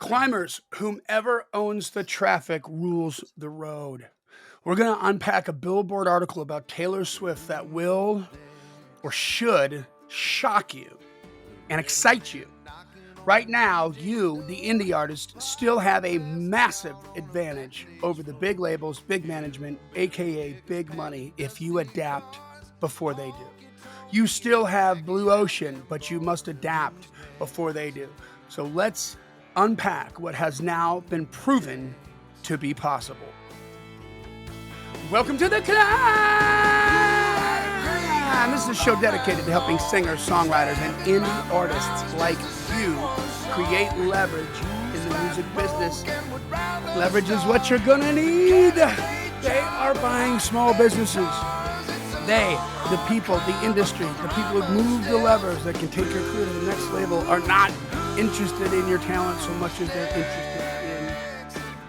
Climbers, whomever owns the traffic rules the road. We're going to unpack a Billboard article about Taylor Swift that will or should shock you and excite you. Right now, you, the indie artist, still have a massive advantage over the big labels, big management, aka big money, if you adapt before they do. You still have Blue Ocean, but you must adapt before they do. So let's unpack what has now been proven to be possible. Welcome to the Climb! This is a show dedicated to helping singers, songwriters, and indie artists like you create leverage in the music business. Leverage is what you're gonna need. They are buying small businesses. They, the people, the industry, the people who move the levers that can take your career to the next level are not interested in your talent so much as they're interested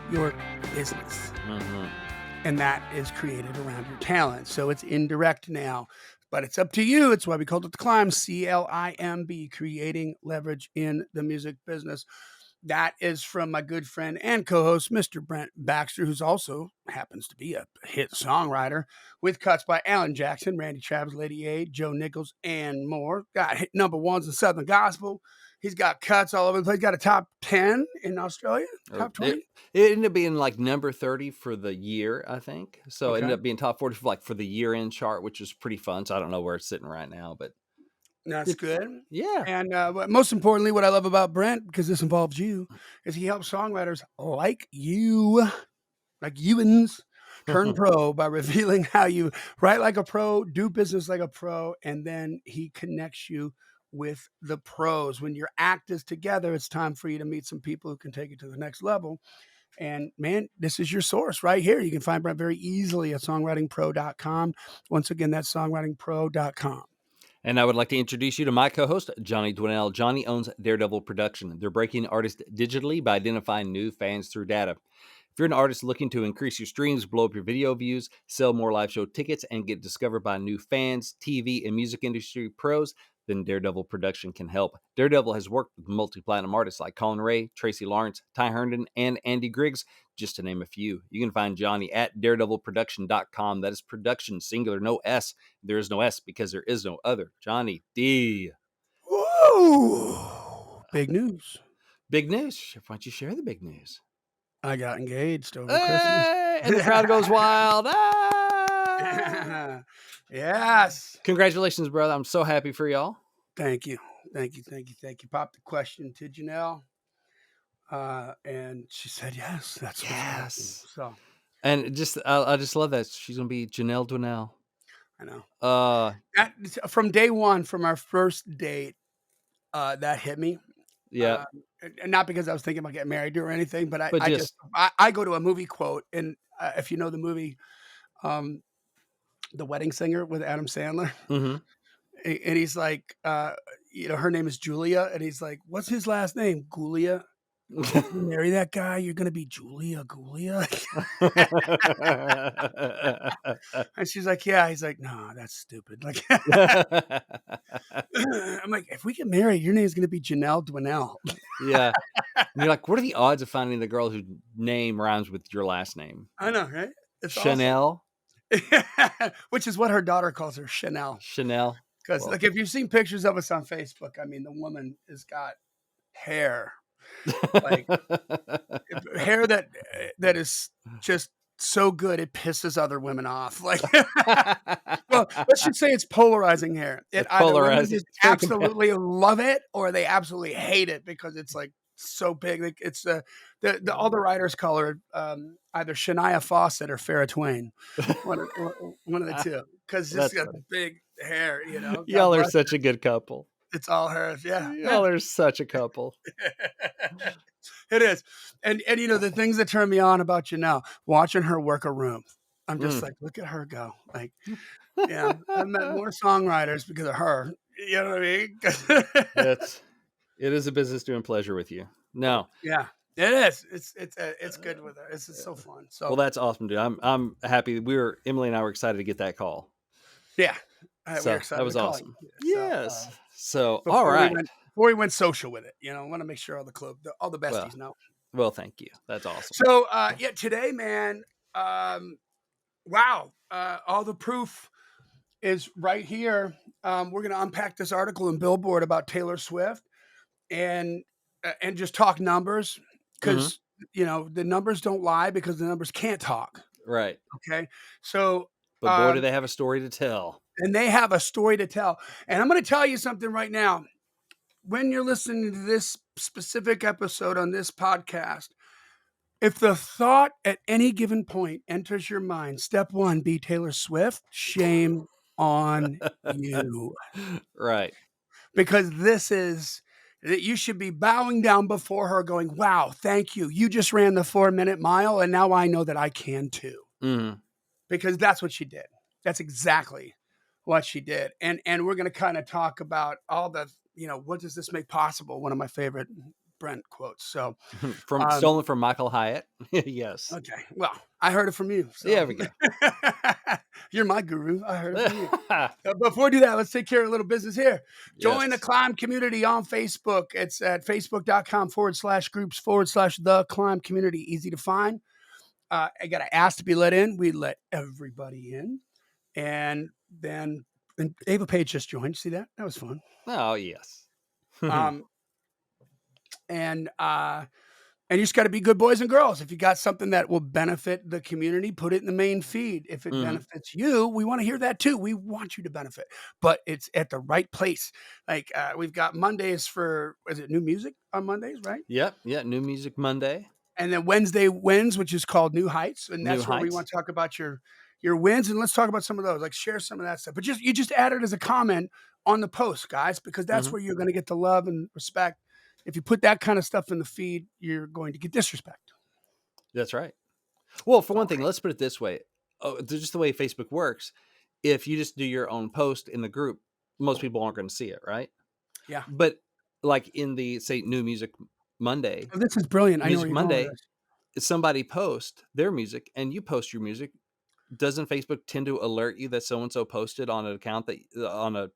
in your business. Mm-hmm. And that is created around your talent. So it's indirect now, but it's up to you. It's why we called it the Climb, C.L.I.M.B, creating leverage in the music business. That is from my good friend and co-host, Mr. Brent Baxter, who's also happens to be a hit songwriter with cuts by Alan Jackson, Randy Travis, Lady A, Joe Nichols, and more. Got hit number ones in Southern Gospel. He's got cuts all over the place. Got a top 10 in Australia, top 20. It ended up being like number 30 for the year, I think. So Okay. It ended up being top 40 for the year-end chart, which is pretty fun. So I don't know where it's sitting right now, but that's good. Yeah. And most importantly, what I love about Brent, because this involves you, is he helps songwriters like you, like you'ins, turn pro by revealing how you write like a pro, do business like a pro, and then he connects you with the pros. When your act is together, it's time for you to meet some people who can take it to the next level. And man, this is your source right here. You can find Brent very easily at songwritingpro.com. Once again, that's songwritingpro.com. And I would like to introduce you to my co-host, Johnny Dwinell. Johnny owns Daredevil Production. They're breaking artists digitally by identifying new fans through data. If you're an artist looking to increase your streams, blow up your video views, sell more live show tickets, and get discovered by new fans, TV, and music industry pros, then Daredevil Production can help. Daredevil has worked with multi-platinum artists like Colin Ray, Tracy Lawrence, Ty Herndon, and Andy Griggs, just to name a few. You can find Johnny at daredevilproduction.com. That is production, singular, no S. There is no S because there is no other. Johnny D. Whoa! Big news. Big news. Why don't you share the big news? I got engaged over Christmas. And the crowd goes wild. Yes. Congratulations, brother. I'm so happy for y'all. Thank you. Pop the question to Janelle. And she said, yes, that's what's happening. So, and I just love that. She's going to be Janelle Dwinell. I know. From day one, from our first date, that hit me. Yeah. And not because I was thinking about getting married or anything, but I go to a movie quote. And if you know the movie, The Wedding Singer with Adam Sandler, mm-hmm. And he's like, her name is Julia. And he's like, what's his last name? Gulia. If you marry that guy, you're going to be Julia Gulia. And she's like, yeah. He's like, no, that's stupid. Like, I'm like, if we get married, your name's going to be Janelle Dwinell. Yeah. And you're like, what are the odds of finding the girl whose name rhymes with your last name? I know, right? It's Chanel. Awesome. Which is what her daughter calls her, Chanel. Because like if you've seen pictures of us on Facebook, I mean, the woman has got hair. Like hair that is just so good it pisses other women off. Like, well, let's just say it's polarizing hair. Either women just absolutely love it or they absolutely hate it because it's like so big. Like it's all the writers call her either Shania Fawcett or Farrah Twain, one of the two, because she's got big hair. You know, y'all are such a good couple. It's all hers. Yeah. Y'all are such a couple. It is. And the things that turn me on about Janelle, watching her work a room. I'm just like, look at her go. Like, yeah, I've met more songwriters because of her. You know what I mean? It is a business doing pleasure with you. No. Yeah. It is. It's good with her. It's so fun. So well, that's awesome, dude. I'm happy. Emily and I were excited to get that call. Yeah. So that was awesome. Yes. So all right. before we went social with it. I want to make sure all the Well, besties know. well, thank you. That's awesome. So yeah, today, man, wow, all the proof is right here. We're gonna unpack this article in Billboard about Taylor Swift and just talk numbers Hmm. because the numbers don't lie because the numbers can't talk. Right. Okay, so But boy, do they have a story to tell. and they have a story to tell. And I'm going to tell you something right now. When you're listening to this specific episode on this podcast, if the thought at any given point enters your mind, step one, be Taylor Swift, shame on you. Right. Because this is that you should be bowing down before her, going, wow, thank you. You just ran the 4-minute mile, and now I know that I can too. Hmm. Because that's what she did. That's exactly what she did. And we're going to kind of talk about all the, what does this make possible? One of my favorite Brent quotes. So, From stolen from Michael Hyatt. Yes. okay. Well, I heard it from you. So. There we go. You're my guru. I heard it from you. Before we do that, let's take care of a little business here. Join the C.L.I.M.B community on Facebook. It's at facebook.com/groups/the C.L.I.M B community. Easy to find. I got to ask to be let in. We let everybody in. And then Ava Page just joined. See that? That was fun. Oh, yes. And you just got to be good boys and girls. If you got something that will benefit the community, put it in the main feed. If it benefits you, we want to hear that too. We want you to benefit, but it's at the right place. Like we've got Mondays is it new music on Mondays, right? Yep. Yeah. New Music Monday. And then Wednesday wins, which is called New Heights. And that's New where we Heights. want to talk about your wins. And let's talk about some of those, like share some of that stuff. But you just add it as a comment on the post, guys, because that's where you're going to get the love and respect. If you put that kind of stuff in the feed, you're going to get disrespect. That's right. Well, for one thing, let's put it this way. Just the way Facebook works, if you just do your own post in the group, most people aren't going to see it, right? Yeah. But like in the, say, New Music Monday. Oh, this is brilliant. Music I know Monday, somebody posts their music and you post your music. Doesn't Facebook tend to alert you that so-and-so posted on an account that on a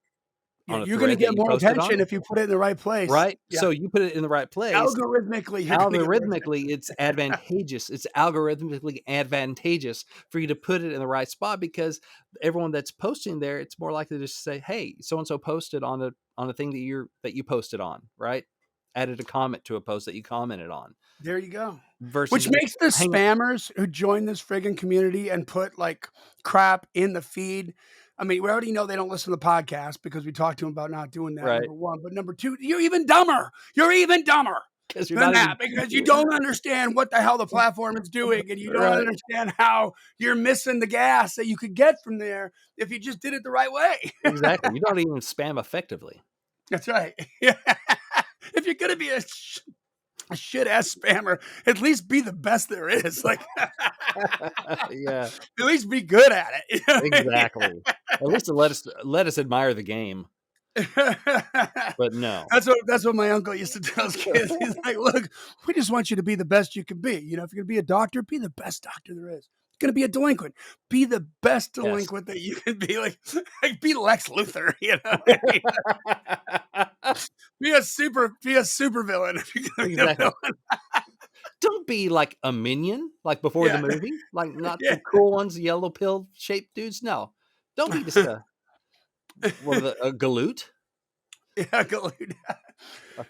you're going to get more attention if you put it in the right place. Right. Yeah. So you put it in the right place. Algorithmically, it's advantageous. It's algorithmically advantageous for you to put it in the right spot because everyone that's posting there, it's more likely to say, hey, so-and-so posted on a thing that you posted on, right? Added a comment to a post that you commented on. There you go. Versus which makes the spammers who join this friggin' community and put like crap in the feed. I mean, we already know they don't listen to the podcast because we talked to them about not doing that. Right. Number one, but number two, you're even dumber. You're even dumber because you don't understand what the hell the platform is doing, and you don't understand how you're missing the gas that you could get from there if you just did it the right way. Exactly. You don't even spam effectively. That's right. Yeah. If you're gonna be a shit ass spammer, at least be the best there is. Like, yeah, at least be good at it. Exactly. At least let us admire the game. But no, that's what my uncle used to tell his kids. He's like, "Look, we just want you to be the best you can be. If you're gonna be a doctor, be the best doctor there is. Going to be a delinquent, be the best delinquent that you can be. Like be Lex Luthor. Be a super villain if you're gonna be a villain. Don't be like a minion, like before the movie, like not the cool ones, yellow pill shaped dudes. No, don't be just a galoot. Yeah, galoot.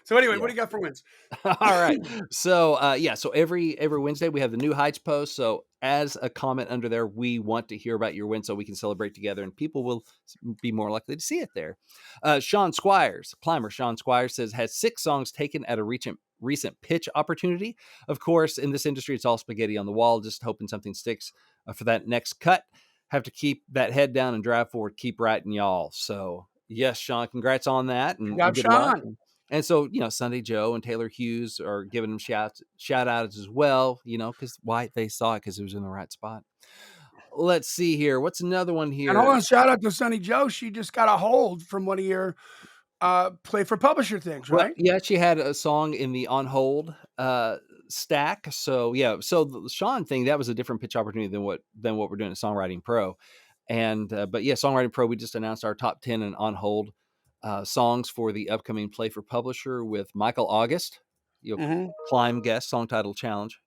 So anyway, what do you got for wins? All right. So so every Wednesday we have the New Heights post. So as a comment under there, we want to hear about your win so we can celebrate together and people will be more likely to see it there. Sean Squires says has 6 songs taken at a recent pitch opportunity. Of course, in this industry, it's all spaghetti on the wall, just hoping something sticks for that next cut. Have to keep that head down and drive forward. Keep writing, y'all. So yes, Sean, congrats on that. And good luck. And so, Sunday Joe and Taylor Hughes are giving them shout outs as well, because why they saw it because it was in the right spot. Let's see here. What's another one here? And hold on, shout out to Sunny Joe. She just got a hold from one of your play for publisher things, right? Well, yeah, she had a song in the on hold stack. So so the Sean thing, that was a different pitch opportunity than what we're doing at Songwriting Pro. And but Songwriting Pro, we just announced our top 10 and on hold songs for the upcoming Play for Publisher with Michael August, Mm-hmm. C.L.I.M.B guest song title challenge.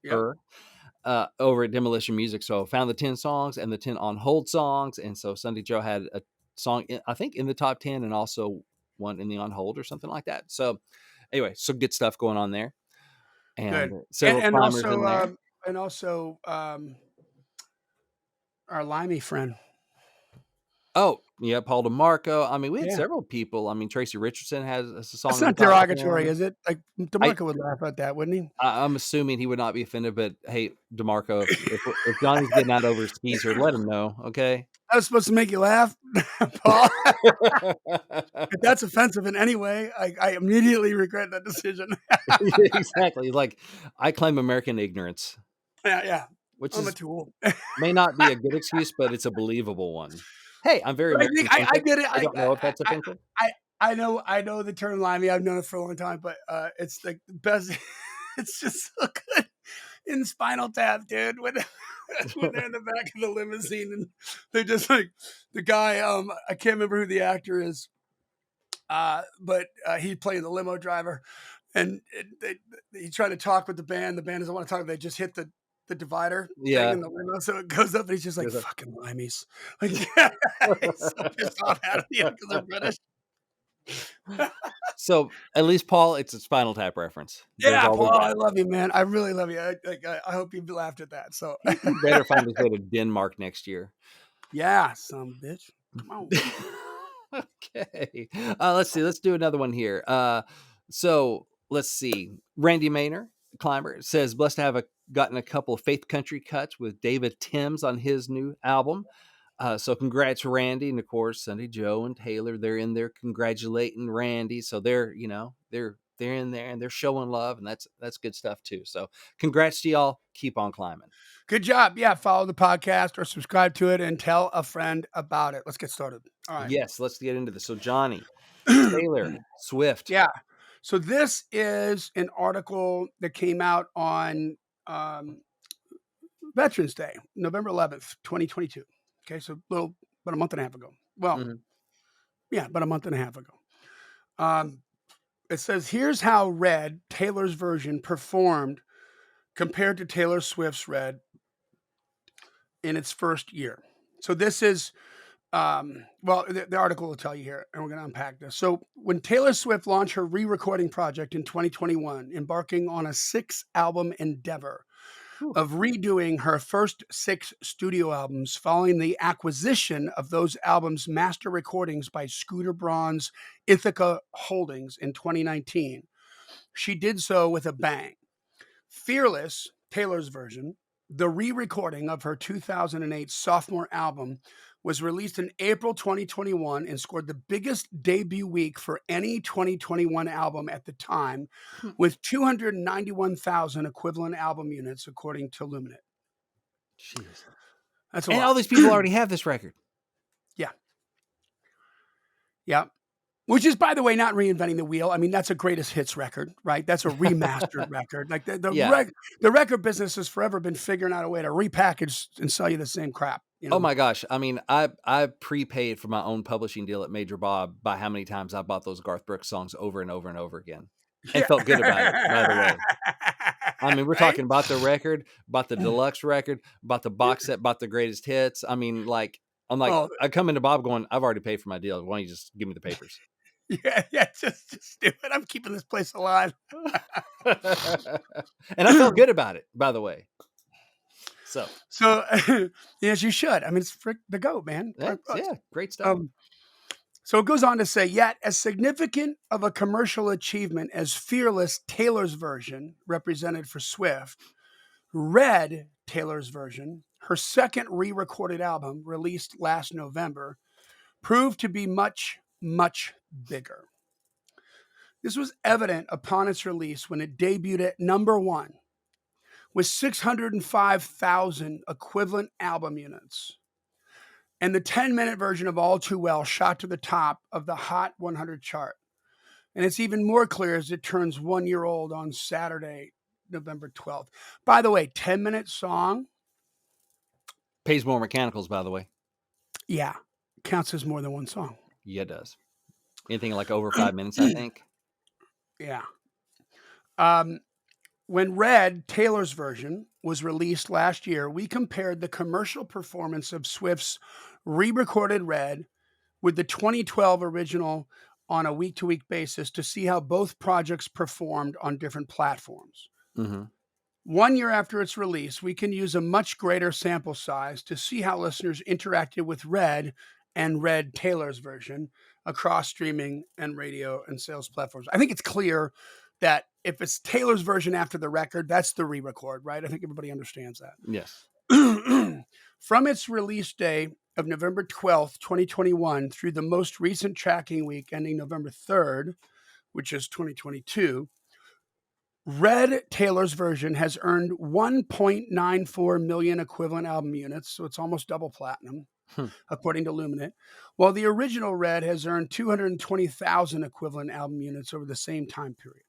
Yep. Over at Demolition Music. So found the 10 songs and the 10 on hold songs. And so Sunday Joe had a song, I think, in the top 10 and also one in the on hold or something like that. So anyway, so good stuff going on there. And Good. several And climbers in there. also our limey friend. Oh, yeah, Paul DeMarco. I mean, we had Yeah. several people. I mean, Tracy Richardson has a song That's in the not top derogatory, 10. is it? Like I, DeMarco would laugh at that, wouldn't he? I'm assuming he would not be offended, but hey, DeMarco, if Johnny's getting out over his skis here, let him know, okay? That was supposed to make you laugh, Paul. If that's offensive in any way, I immediately regret that decision. Exactly. Like, I claim American ignorance, Yeah. which I'm a is tool. may not be a good excuse, but it's a believable one. Hey, I'm very But I think American I centric. get it. I don't know if that's offensive. I know the term limey. I've known it for a long time, but it's like the best. It's just so good in Spinal Tap, dude. When when they're in the back of the limousine and they're just like the guy. I can't remember who the actor is, but he played the limo driver, and he's trying to talk with the band. The band doesn't want to talk. They just hit the divider thing Yeah. in the limo, so it goes up, and he's just like, There's a- "Fucking limeys!" Like, he's so pissed off at it because they're British. So at least Paul, it's a Spinal Tap reference. There's Yeah, all we Paul, I got. love you, man. I really love you. I hope you laughed at that. So, He better find his way to Denmark next year. yeah, some bitch. Come on. Okay. Let's see. Let's do another one here. So let's see. Randy Maynor, climber, says blessed to have gotten a couple of Faith Country cuts with David Timms on his new album. So congrats, Randy, and of course Sunday Joe and Taylor. They're in there congratulating Randy. So they're they're in there and they're showing love, and that's good stuff too. So congrats to y'all. Keep on climbing. Good job. Yeah, follow the podcast or subscribe to it and tell a friend about it. Let's get started. All right. Yes, let's get into this. So Johnny, Taylor Swift. Yeah. So this is an article that came out on Veterans Day, November 11th, 2022. Okay, so about a month and a half ago. Well, Mhm. yeah, about a month and a half ago. It says, here's how Red, Taylor's version, performed compared to Taylor Swift's Red in its first year. So this is, the article will tell you here, and we're going to unpack this. So when Taylor Swift launched her re-recording project in 2021, embarking on a 6-album endeavor Whew. of redoing her first 6 studio albums following the acquisition of those albums' master recordings by Scooter Braun's Ithaca Holdings in 2019. She did so with a bang. Fearless, Taylor's version, the re-recording of her 2008 sophomore album, was released in April 2021 and scored the biggest debut week for any 2021 album at the time, Hmm. with 291,000 equivalent album units, according to Luminate. Jeez. That's a And lot. all these people already have this record. Yeah. Yeah. Which is, by the way, not reinventing the wheel. I mean, that's a greatest hits record, right? That's a remastered record. Like Yeah. the record business has forever been figuring out a way to repackage and sell you the same crap. You know? Oh my gosh. I mean, I prepaid for my own publishing deal at Major Bob by how many times I bought those Garth Brooks songs over and over and over again and Yeah. felt good about it, by the way. I mean, we're Right? talking about the record, about the deluxe record, about the box set, about the greatest hits. I mean, I'm like, Oh, I come into Bob going, I've already paid for my deal. Why don't you just give me the papers? yeah, just do it. I'm keeping this place alive. And I felt good about it, by the way. So, So, yes, you should. I mean, it's the GOAT, man. yeah, great stuff. So it goes on to say, yet as significant of a commercial achievement as Fearless, Taylor's version, represented for Swift, Red, Taylor's version, her second re-recorded album released last November, proved to be much, much bigger. This was evident upon its release when it debuted at number 1 with 605,000 equivalent album units. And the 10-minute version of All Too Well shot to the top of the Hot 100 chart. And it's even more clear as it turns 1 year old on Saturday, November 12th. By the way, 10-minute song. Pays more mechanicals, by the way. Yeah, counts as more than one song. Yeah, it does. Anything like over 5 minutes, I think. Yeah. When Red, Taylor's version, was released last year, we compared the commercial performance of Swift's re-recorded Red with the 2012 original on a week-to-week basis to see how both projects performed on different platforms. Mm-hmm. 1 year after its release, we can use a much greater sample size to see how listeners interacted with Red and Red Taylor's version across streaming and radio and sales platforms. I think it's clear that if it's Taylor's version after the record, that's the re-record, right? I think everybody understands Yes. that. From its release day of November 12th, 2021 through the most recent tracking week ending November 3rd, which is 2022, Red Taylor's version has earned 1.94 million equivalent album units, so it's almost double platinum, according to Luminate, while the original Red has earned 220,000 equivalent album units over the same time period.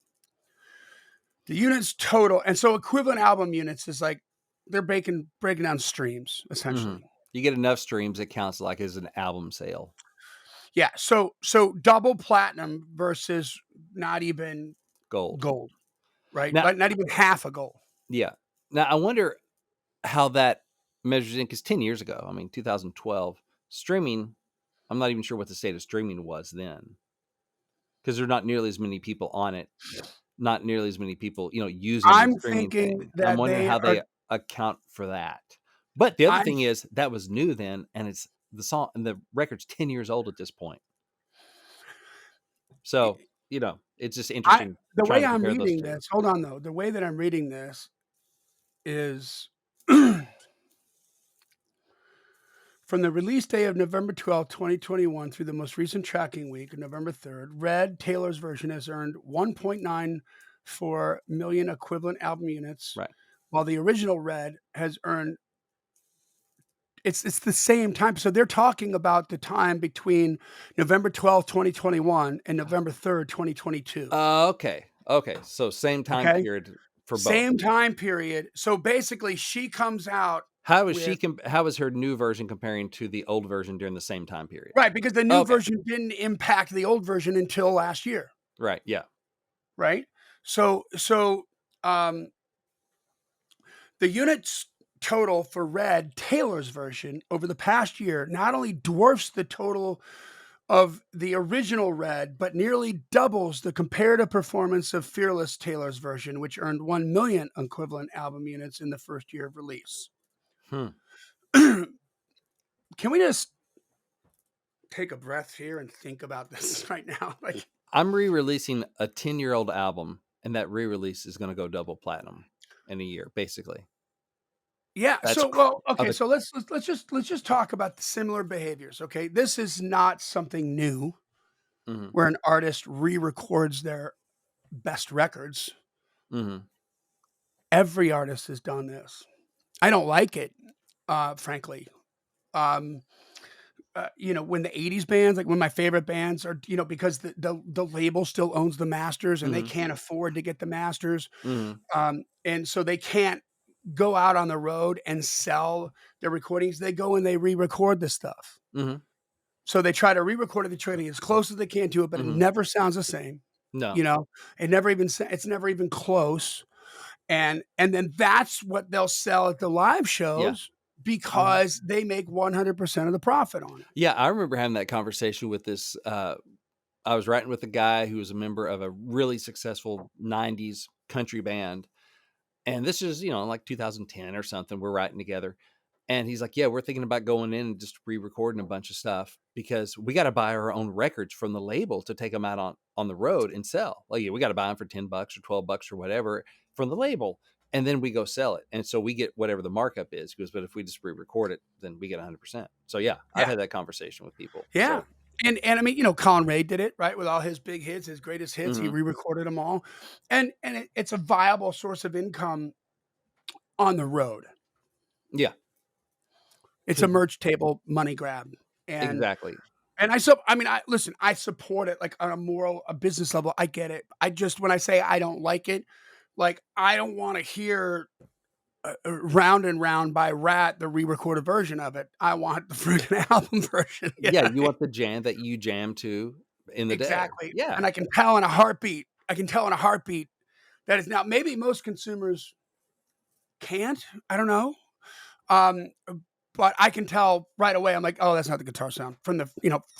The units total, and so equivalent album units is like they're breaking down streams, essentially. Mm-hmm. You get enough streams, it counts like as an album sale. Yeah, so double platinum versus not even Gold. right? Now, Like not even half a gold. yeah. Now, I wonder how that measures in, because 10 years ago, I mean, 2012, streaming, I'm not even sure what the state of streaming was then, because there are not nearly as many people on it, not nearly as many people, using the I'm streaming thinking thing. And I'm that wondering they how are. they account for that. But the other I'm thing is that was new then, and it's the song and the record's 10 years old at this point. So, it's just interesting the trying way to I'm compare those reading two. this. Hold on though. The way that I'm reading this is from the release day of November 12th, 2021 through the most recent tracking week of November 3rd, Red Taylor's version has earned 1.94 million equivalent album units, Right. while the original Red has earned it's the same time. So they're talking about the time between November 12th, 2021 and November 3rd, 2022. Okay. Okay. So same time Okay. period for both. Same time period. So basically she comes out How is with how is her new version comparing to the old version during the same time period? right, because the new Okay. version didn't impact the old version until last year, Right. Yeah. right? So um the units total for Red Taylor's version over the past year not only dwarfs the total of the original Red, but nearly doubles the comparative performance of Fearless Taylor's version, which earned 1 million equivalent album units in the first year of release. Hmm. Can we just take a breath here and think about this right now? Like, I'm re-releasing a 10-year-old album, and that re-release is going to go double platinum in a year, basically. yeah. That's So, well, okay. other. So let's just talk about the similar behaviors. Okay, this is not something new Mm-hmm. where an artist re-records their best records. Mm-hmm. Every artist has done this. I don't like it, frankly. When the 80s bands, like when my favorite bands are, because the label still owns the masters and they Mm-hmm. can't afford to get the masters. Mm-hmm. And so they can't go out on the road and sell their recordings. They go and they re-record the stuff. Mm-hmm. So they try to re-record it, they try to get as close as they can to it, but it Mm-hmm. never sounds the same. No. It's never even close. And then that's what they'll sell at the live shows because they make 100% of the profit on it. Yeah, I remember having that conversation with this. I was writing with a guy who was a member of a really successful 90s country band. And this is, like 2010 or something. We're writing together. And he's like, yeah, we're thinking about going in and just re-recording a bunch of stuff because we got to buy our own records from the label to take them out on the road and sell. Like, yeah, we got to buy them for $10 or $12 or whatever from the label. And then we go sell it. And so we get whatever the markup is. He goes, but if we just re-record it, then we get 100%. So yeah, I've had that conversation with people. Yeah. So. And I mean, Colin Ray did it, right? With all his big hits, his greatest hits, he re-recorded them all. And it's a viable source of income on the road. Yeah. It's a merch table money grab. And exactly. And I support it like on a business level. I get it. When I say I don't like it, like I don't want to hear Round and Round by Rat, the re-recorded version of it. I want the freaking album version. Yeah, you want the jam that you jam to in the day. Exactly. Yeah. And I can tell in a heartbeat. I can tell in a heartbeat that is now maybe most consumers can't. I don't know. Um, but I can tell right away. I'm like, oh, that's not the guitar sound from the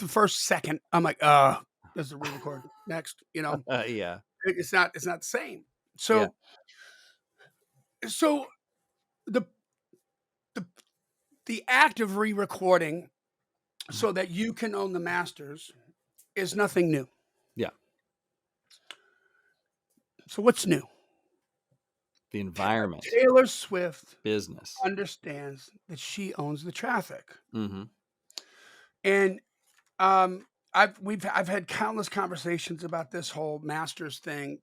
first second. I'm like, this is a re-record. Next, Yeah. it's not. It's not the same. Yeah. So the the the act of re-recording so that you can own the masters is nothing new. Yeah. So what's new? The environment, Taylor Swift business. understands that she owns the traffic, Mhm. and I've had countless conversations about this whole masters thing,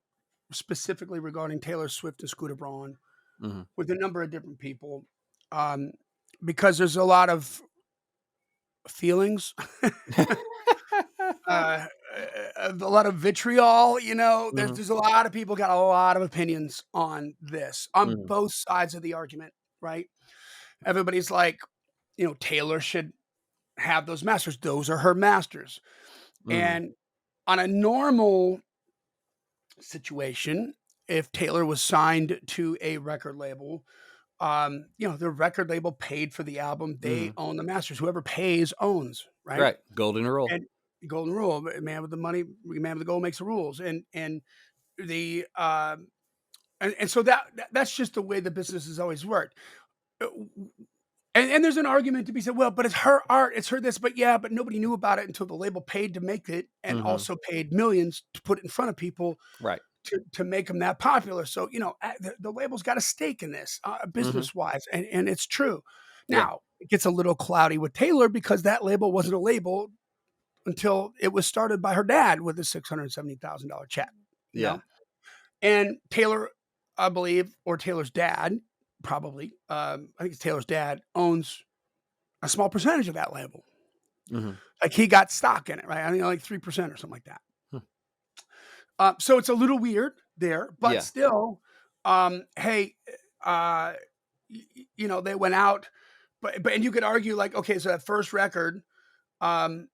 specifically regarding Taylor Swift and Scooter Braun, Mhm. with a number of different people, um, because there's a lot of feelings, uh, a lot of vitriol. There's Mhm. there's a lot of people got a lot of opinions on this on Mhm. both sides of the argument, right? Everybody's like, Taylor should have those masters. Those are her masters. Mhm. And on a normal situation, if Taylor was signed to a record label, the record label paid for the album. They Mhm. own the masters. Whoever pays owns, right? Right. Golden rule. And golden rule, man with the money, man with the gold makes the rules. And the and so that's just the way the business has always worked. Uh, and there's an argument to be said, well, but it's her art, it's her this, but yeah, but nobody knew about it until the label paid to make it and Mhm. also paid millions to put it in front of people Right. to make them that popular. So, the label's got a stake in this, Mhm. business wise, and it's true. Yeah. Now, it gets a little cloudy with Taylor because that label wasn't a label until it was started by her dad with a $670,000 check, you Yeah. know? And Taylor, I believe, or Taylor's dad, probably, I think it's Taylor's dad, owns a small percentage of that label. Mhm. Like he got stock in it, right? I think like 3% or something like that. Hmm. So it's a little weird there, but Yeah. still, hey, uh, they went out, but and you could argue like, okay, so that first record, um,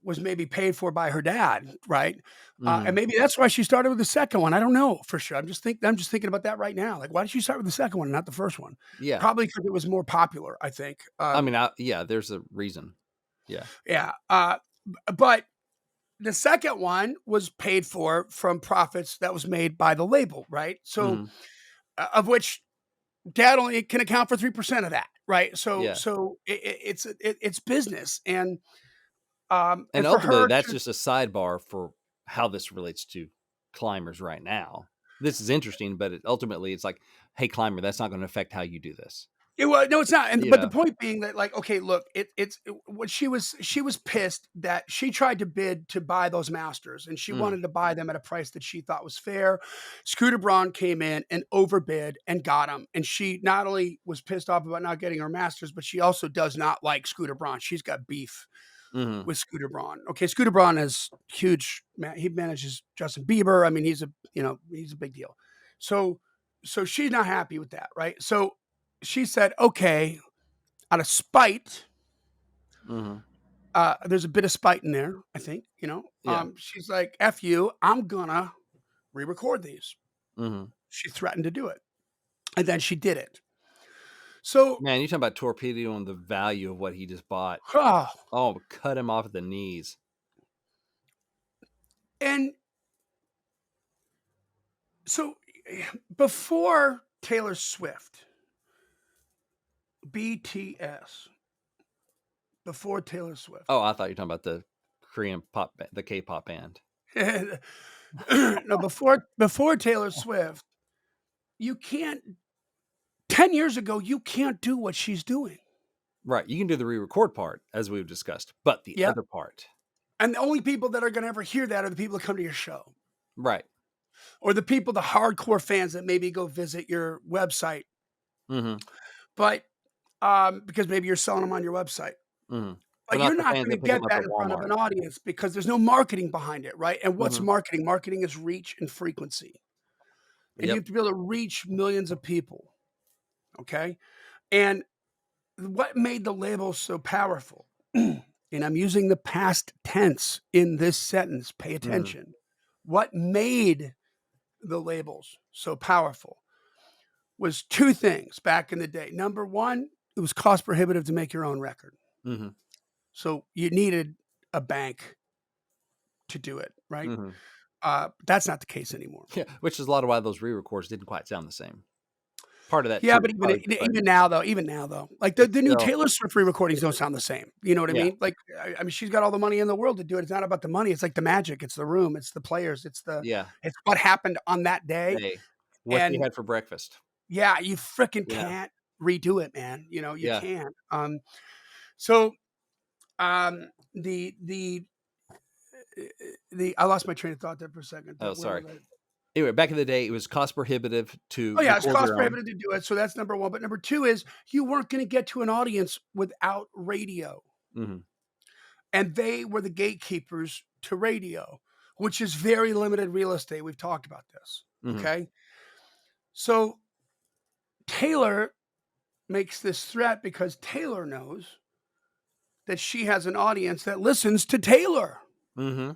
was maybe paid for by her dad, right? And Mhm. maybe that's why she started with the second one. I don't know for sure. I'm just thinking about that right now. Like, why did she start with the second one and not the first one? Yeah. Probably because it was more popular. I think. I mean, yeah, there's a reason. Yeah. Yeah. But the second one was paid for from profits that was made by the label, right? So, Mhm. of which dad only can account for 3% of that, right? So, Yeah. so it's business, And and for ultimately, her that's to just a sidebar for how this relates to climbers right now. This is interesting, but ultimately, it's like, hey, climber, that's not going to affect how you do this. Yeah, well, no, it's not. And You but the know. point being that, like, okay, look, what she was pissed that she tried to bid to buy those masters, and she Mm. wanted to buy them at a price that she thought was fair. Scooter Braun came in and overbid and got them, and she not only was pissed off about not getting her masters, but she also does not like Scooter Braun. She's got beef Mhm. with Scooter Braun. Okay, Scooter Braun is huge. He manages Justin Bieber. I mean, he's a big deal. So so she's not happy with that, right? So she said, okay, out of spite, Mhm. there's a bit of spite in there, I think, Yeah. she's like, F you, I'm gonna re-record these. Mhm. She threatened to do it. And then she did it. So, Man, you talking about torpedoing the value of what he just bought. oh, Oh, cut him off at the knees. and so before Taylor Swift, BTS, before Taylor Swift. Oh, I thought you were talking about the Korean the K-pop band. No, before Taylor Swift, you can't 10 years ago, you can't do what she's doing. Right, you can do the re-record part, as we've discussed, but the Yep. other part. And the only people that are gonna ever hear that are the people that come to your show, Right. or the people, the hardcore fans that maybe go visit your website, Mhm. but, because maybe you're selling them on your website. Mhm. But But not you're the not fans gonna that pick get them up that at in front of Walmart. an audience because there's no marketing behind it, right? And what's Mhm. marketing? Marketing is reach and frequency, and you Yep. have to be able to reach millions of people, okay? And what made the label so powerful and I'm using the past tense in this sentence, pay attention. What made the labels so powerful was two things back in the day. Number one, it was cost prohibitive to make your own record. Mm-hmm. So you needed a bank to do it, right? Mm-hmm. That's not the case anymore. Yeah, which is a lot of why those re-records didn't quite sound the same. Part of that Yeah, too. but even now though, like the It's new still, Taylor Swift re-recordings don't sound the same. You know what I yeah, mean? Like, I mean, she's got all the money in the world to do it. It's not about the money. It's like the magic. It's the room. It's the players. It's yeah. what happened on that day. Hey, what you And had for breakfast? yeah, you freaking You know? can't redo it, man. You know, you Yeah. can't. So the I lost my train of thought there for a second. Oh, Where sorry. was I? Anyway, back in the day, it was cost prohibitive to Oh yeah, it's record cost your own. prohibitive to do it. So that's number one. But number two is you weren't going to get to an audience without radio. Mm-hmm. And they were the gatekeepers to radio, which is very limited real estate. We've talked about this. Mm-hmm. Okay. So Taylor makes this threat because Taylor knows that she has an audience that listens to Taylor. Mm-hmm.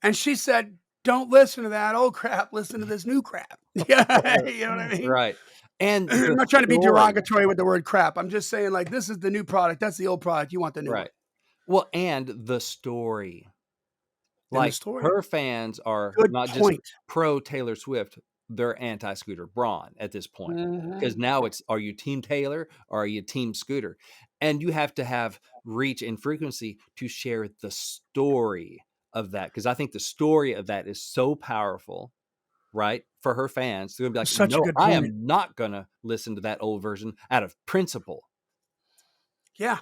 And she said, don't listen to that old crap. Listen to this new crap. Yeah. You know what I mean? Right. And I'm the not trying to be story. derogatory with the word crap. I'm just saying, like, this is the new product. That's the old product. You want the new one. Right. Well, and the story. And the Like, story. her fans are Good not just point. pro Taylor Swift, they're anti Scooter Braun at this point. Because Mhm. now it's, are you team Taylor or are you team Scooter? And you have to have reach and frequency to share the story of that. Because I think the story of that is so powerful, right? For her fans. They're going to be like, Such a no, good I point. am not going to listen to that old version out of principle. Yeah.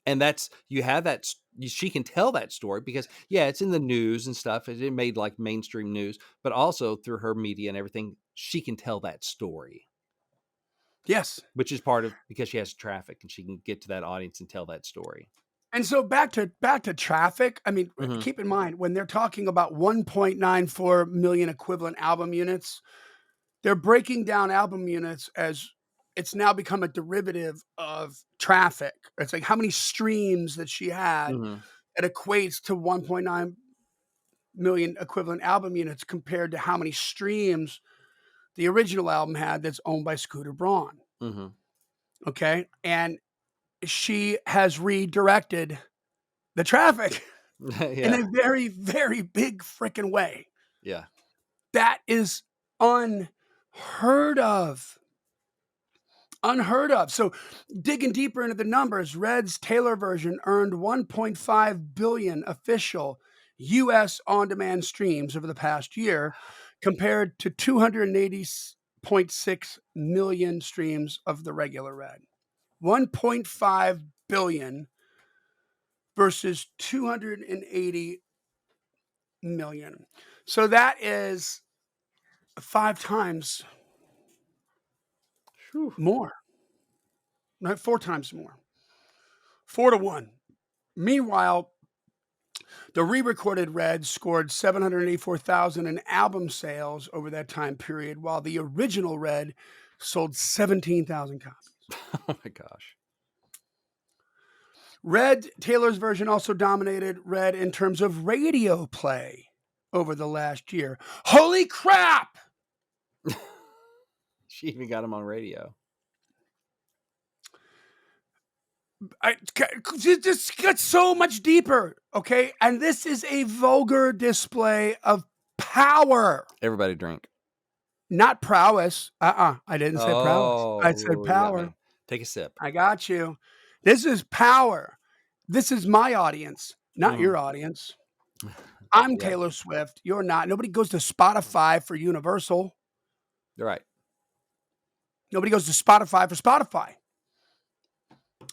And that's, you have that, she can tell that story because, yeah, it's in the news and stuff. It made like mainstream news, but also through her media and everything, she can tell that story. Yes. Which is part of, because she has traffic and she can get to that audience and tell that story. And so back to traffic. I mean, Mhm. keep in mind when they're talking about 1.94 million equivalent album units, they're breaking down album units as it's now become a derivative of traffic. It's like how many streams that she had Mhm. that equates to 1.9 million equivalent album units compared to how many streams the original album had that's owned by Scooter Braun. Mhm. Okay. And she has redirected the traffic in Yeah. a very, very big freaking way. Yeah. That is unheard of. Unheard of. So digging deeper into the numbers, Red's Taylor version earned 1.5 billion official US on-demand streams over the past year compared to 280.6 million streams of the regular Red. 1.5 billion versus 280 million. So that is 5 times Whew. more. Right? 4 times more. 4 to 1. Meanwhile, the re-recorded Red scored 784,000 in album sales over that time period, while the original Red sold 17,000 copies. Oh my gosh. Red, Taylor's version also dominated Red in terms of radio play over the last year. Holy crap! She even got him on radio. This gets so much deeper, okay? And this is a vulgar display of power. Everybody drink. Not prowess. I didn't say prowess. I said You got power. me. Take a sip. I got you. This is power. This is my audience, not Mhm. your audience. I'm Yeah. Taylor Swift. You're not. Nobody goes to Spotify for Universal. You're right. Nobody goes to Spotify for Spotify.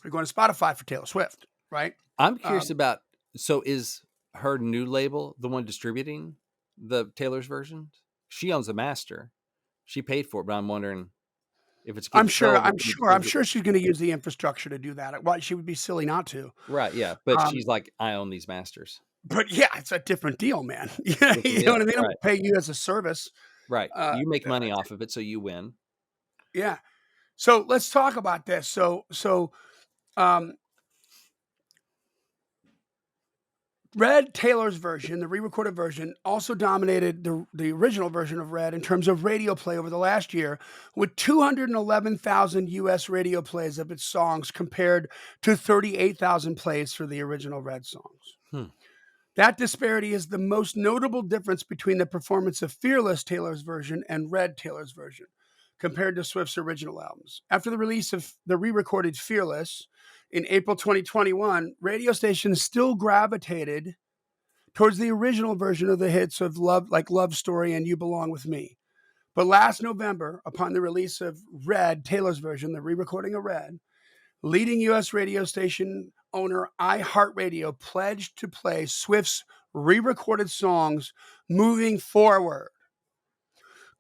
You're going to Spotify for Taylor Swift, right? I'm curious about, so is her new label the one distributing the Taylor's version? She owns the master. She paid for it, but I'm wondering if it's I'm getting sure. sold, I'm sure she's going to use the infrastructure to do that. Why she would be silly not to. Right, yeah. But Um, she's like, I own these masters. But yeah, it's a different deal, man. You Different know deal, what I mean? I'm right. gonna pay you as a service. Right. Uh, You make money off of it, so you win. Yeah. So let's talk about this. So um, Red Taylor's version, the re-recorded version, also dominated the original version of Red in terms of radio play over the last year, with 211,000 U.S. radio plays of its songs compared to 38,000 plays for the original Red songs. Hmm. That disparity is the most notable difference between the performance of Fearless Taylor's version and Red Taylor's version, compared to Swift's original albums. After the release of the re-recorded Fearless in April 2021, radio stations still gravitated towards the original version of the hits of Love, like Love Story and You Belong With Me. But last November, upon the release of Red, Taylor's version, the re-recording of Red, leading U.S. radio station owner iHeartRadio pledged to play Swift's re-recorded songs moving forward.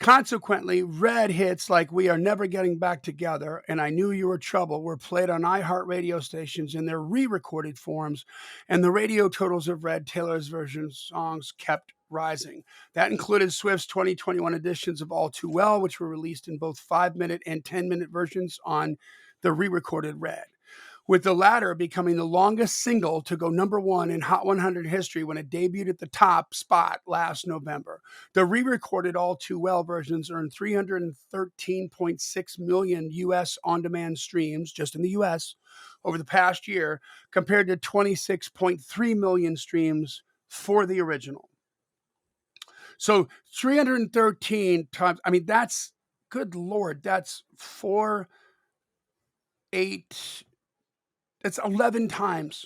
Consequently, Red hits like We Are Never Getting Back Together and I Knew You Were Trouble were played on iHeart radio stations in their re-recorded forms, and the radio totals of Red Taylor's version songs kept rising. That included Swift's 2021 editions of All Too Well, which were released in both 5-minute and 10-minute versions on the re-recorded Red, with the latter becoming the longest single to go number one in Hot 100 history when it debuted at the top spot last November. The re-recorded All Too Well versions earned 313.6 million U.S. on-demand streams just in the U.S. over the past year, compared to 26.3 million streams for the original. So 313 times, I mean, that's, good Lord, that's 11 times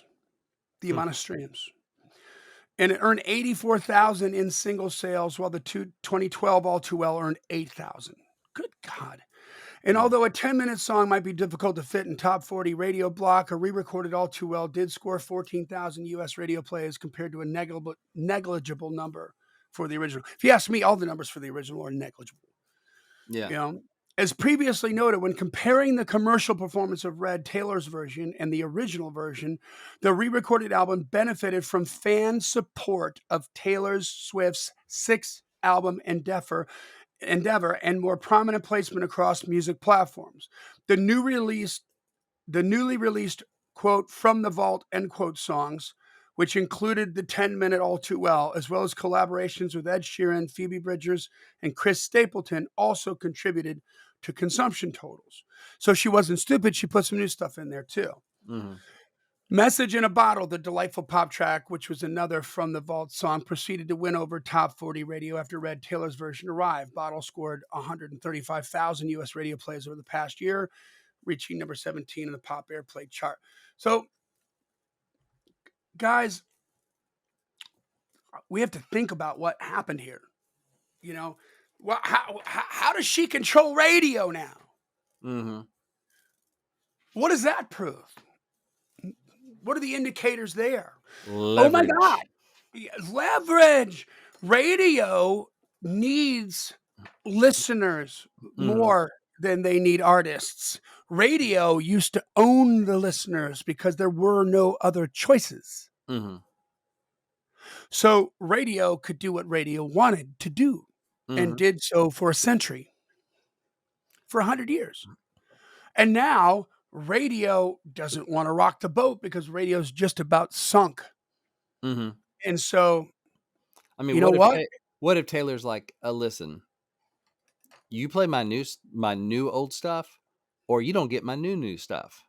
the amount of streams. And it earned 84,000 in single sales, while the 2012 All Too Well earned 8,000. Good God. And although a 10-minute song might be difficult to fit in top 40 radio block, a re-recorded All Too Well did score 14,000 U.S. radio plays compared to a negligible number for the original. If you ask me, all the numbers for the original are negligible. Yeah. You know, as previously noted, when comparing the commercial performance of Red Taylor's version and the original version, the re-recorded album benefited from fan support of Taylor Swift's sixth album endeavor and more prominent placement across music platforms. The newly released quote from the vault end quote songs, which included the 10-minute All Too Well, as well as collaborations with Ed Sheeran, Phoebe Bridgers, and Chris Stapleton, also contributed to consumption totals. So she wasn't stupid. She put some new stuff in there too. Mm-hmm. Message in a Bottle, the delightful pop track, which was another From the Vault song, proceeded to win over top 40 radio after Red Taylor's version arrived. Bottle scored 135,000 U.S. radio plays over the past year, reaching number 17 in the pop airplay chart. So, guys, we have to think about what happened here. You know, how does she control radio now? Mm-hmm. What does that prove? What are the indicators there? Leverage. Oh my God. Leverage. Radio needs listeners more than they need artists. Radio used to own the listeners because there were no other choices. Mm-hmm. So radio could do what radio wanted to do and did so for a century, for 100 years. And now radio doesn't want to rock the boat because radio's just about sunk. Mm-hmm. And so, I mean, you know what? What if Taylor's like, listen, you play my new old stuff, or you don't get my new stuff.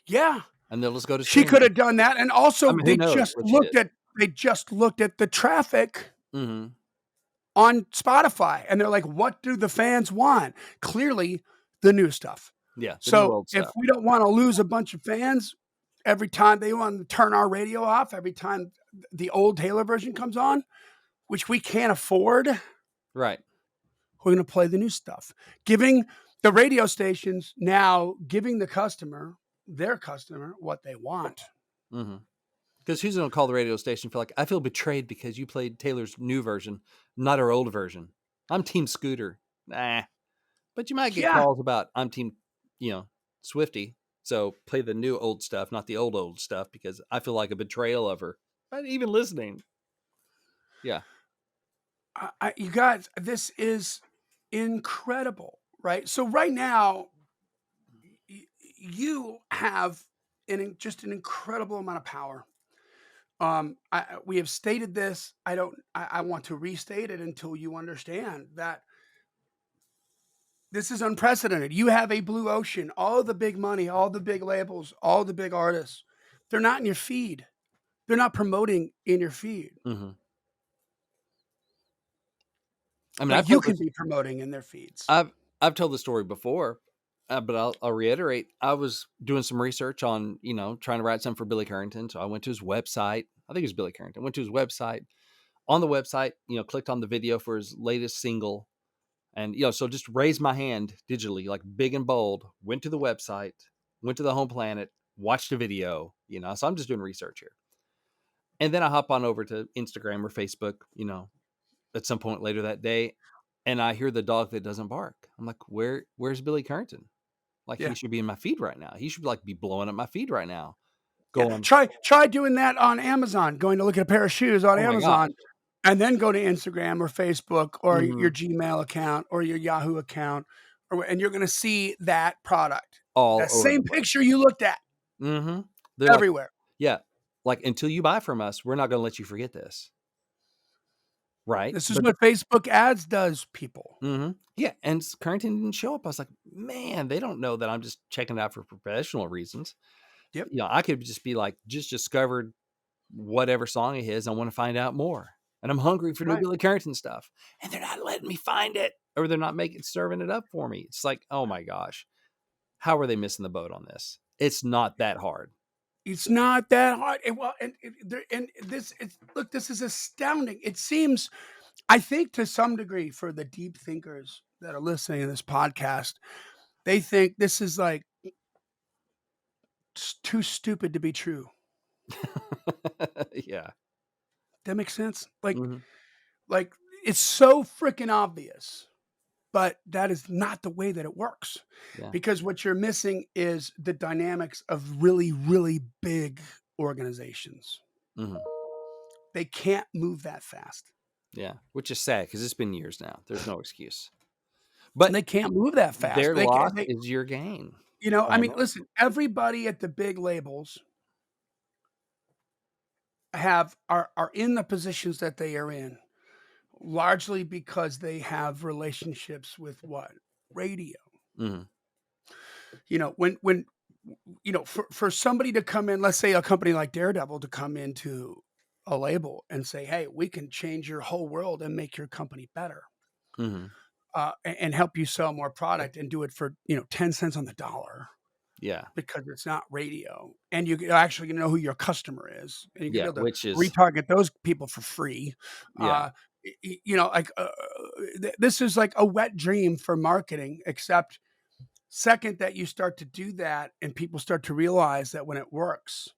Yeah. And they'll just go to She streaming. could have done that. And also, I mean, they just looked at the traffic on Spotify, and they're like, what do the fans want? Clearly, the new stuff. Yeah. So if we don't want to lose a bunch of fans every time they want to turn our radio off, every time the old Taylor version comes on, which we can't afford, right? We're going to play the new stuff, giving the radio stations now giving the customer, their customer, what they want. Because who's going to call the radio station for like, I feel betrayed because you played Taylor's new version, not her old version. I'm Team Scooter. Nah. But you might get calls about I'm Team, Swifty. So play the new old stuff, not the old stuff, because I feel like a betrayal of her. Not even listening. Yeah. You guys, this is incredible, right? So right now, you have just an incredible amount of power We have stated this. I want to restate it until you understand that this is unprecedented. You have a blue ocean, all the big money, all the big labels, all the big artists. They're not in your feed. They're not promoting in your feed. Mhm. I mean, But you can be promoting in their feeds. I've told the story before, but I'll reiterate. I was doing some research on, trying to write something for Billy Currington, so I went to his website. I think it was Billy Currington. Went to his website. On the website, clicked on the video for his latest single, and so just raised my hand digitally, like big and bold. Went to the website, went to the home planet, watched a video. So I'm just doing research here, and then I hop on over to Instagram or Facebook. At some point later that day, and I hear the dog that doesn't bark. I'm like, where's Billy Currington? Like, he Yeah. should be in my feed right now. He should like be blowing up my feed right now. Yeah. Going, Try doing that on Amazon, going to look at a pair of shoes on oh my Amazon, gosh, and then go to Instagram or Facebook or hmm your Gmail account or your Yahoo account, and you're gonna see that product. all That over the same place. picture you looked at hmm They're like, everywhere. yeah, like until you buy from us, we're not going to let you forget this, right? This is But what Facebook ads does, people. yeah, and Currington didn't show up. I was like, man, they don't know that I'm just checking it out for professional reasons. Yep. I could just be like, just discovered whatever song of his. I want to find out more. And I'm hungry for new Right. Billy Currington stuff. And they're not letting me find it, or they're not serving it up for me. It's like, oh my gosh, how are they missing the boat on this? It's not that hard. It's not that hard. Look, this is astounding. It seems, I think, to some degree, for the deep thinkers that are listening to this podcast, they think this is like too stupid to be true. Yeah. That makes sense. Like, hmm like it's so freaking obvious, but that is not the way that it works. Yeah. Because what you're missing is the dynamics of really, really big organizations. hmm They can't move that fast. Yeah. Which is sad because it's been years now. There's no excuse. But They can't move that fast. their loss is your gain. I mean, Almost. listen, everybody at the big labels are in the positions that they are in, largely because they have relationships with what? Radio. hmm When for somebody to come in, let's say a company like Daredevil to come into a label and say, "Hey, we can change your whole world and make your company better, hmm and help you sell more product and do it for 10 cents on the dollar." Yeah. Because it's not radio, and you actually know who your customer is, and you're gonna Yeah. be able to Which is, retarget those people for free. yeah. Like this is like a wet dream for marketing. Except, second that you start to do that, and people start to realize that when it works,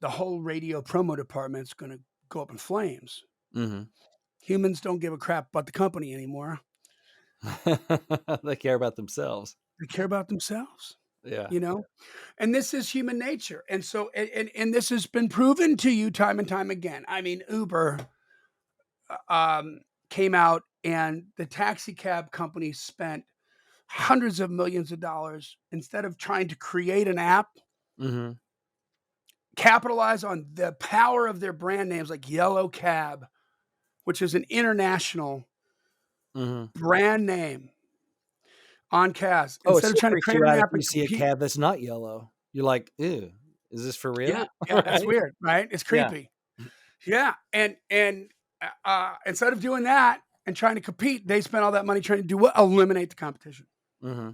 the whole radio promo department is going to go up in flames. hmm Humans don't give a crap about the company anymore. They care about themselves. They care about themselves. Yeah. You know, and this is human nature, and so and this has been proven to you time and time again. I mean, Uber came out, and the taxi cab company spent hundreds of millions of dollars instead of trying to create an app, hmm capitalize on the power of their brand names like Yellow Cab, which is an international hmm brand name on cast. Oh, it Instead of still trying to freaks create you an out if app you and see a compete. cab that's not yellow. You're like, ew, is this for real? Yeah, yeah, that's Right? weird, right? It's Yeah. creepy. Yeah, and instead of doing that and trying to compete, they spent all that money trying to do what? Eliminate the competition, hmm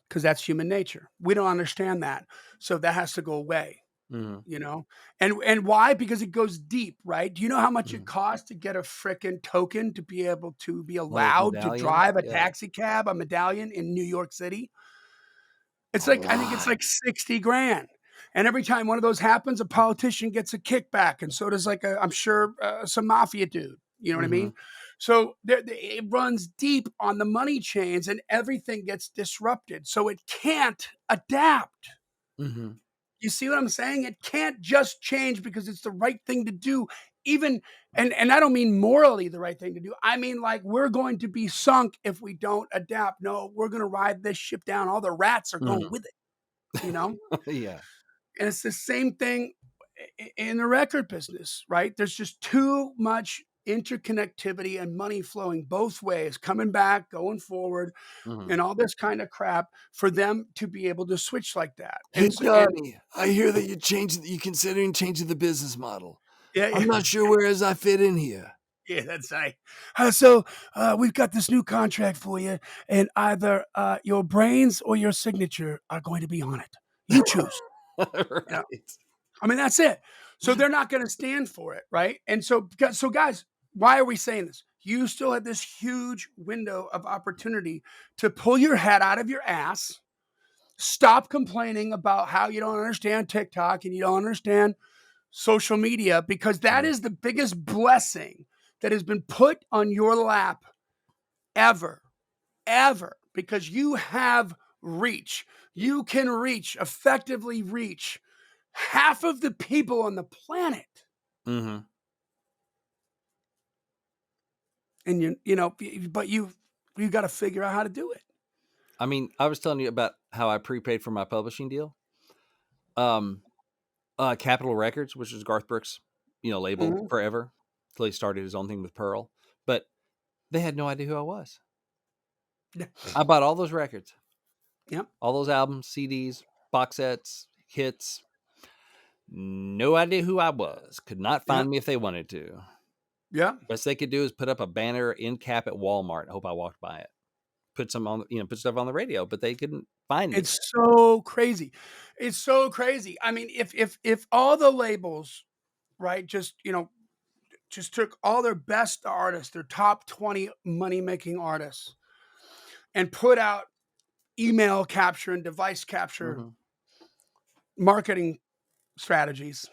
because that's human nature. We don't understand that, so that has to go away. hmm And why? Because it goes deep, right? Do you know how much it hmm costs to get a frickin' token to be able to be One of those allowed to medallions. drive a Yeah. taxi cab, a medallion in New York City? It's A like, I think it's lot. like 60 grand. And every time one of those happens, a politician gets a kickback, and so does I'm sure, some mafia dude. You know what I hmm mean? So it runs deep on the money chains, and everything gets disrupted. So it can't adapt. hmm You see what I'm saying? It can't just change because it's the right thing to do. Even and I don't mean morally the right thing to do. I mean, like, we're going to be sunk if we don't adapt. No, we're going to ride this ship down. All the rats are going hmm with it, you know? Yeah. And it's the same thing. in the record business, right? There's just too much interconnectivity and money flowing both ways, coming back, going forward, Mhm. and all this kind of crap for them to be able to switch like that. Hey, And Johnny, I hear that you're considering changing the business model. yeah, I'm yeah. not sure where as I fit in here. Yeah, that's right. So we've got this new contract for you, and either your brains or your signature are going to be on it. You choose. You know, Right. I mean, that's it. So they're not going to stand for it, right? And so, guys, why are we saying this? You still have this huge window of opportunity to pull your head out of your ass. Stop complaining about how you don't understand TikTok and you don't understand social media, because that Mhm. is the biggest blessing that has been put on your lap ever, ever, because you have reach. You can effectively reach half of the people on the planet. Mhm. And but you got to figure out how to do it. I mean, I was telling you about how I prepaid for my publishing deal. Um, Capitol Records, which is Garth Brooks, label Mhm. forever till he started his own thing with Pearl, but they had no idea who I was. I bought all those records, Yep. all those albums, CDs, box sets, hits. No idea who I was. Could not Yep. find me if they wanted to. Yep. Best they could do is put up a banner in cap at Walmart. I hope I walked by it. Put some on, put stuff on the radio, but they couldn't find me. It's so crazy. It's so crazy. I mean, if all the labels, right, just took all their best artists, their top 20 money making artists, and put out email capture and device capture Mm-hmm. marketing strategies.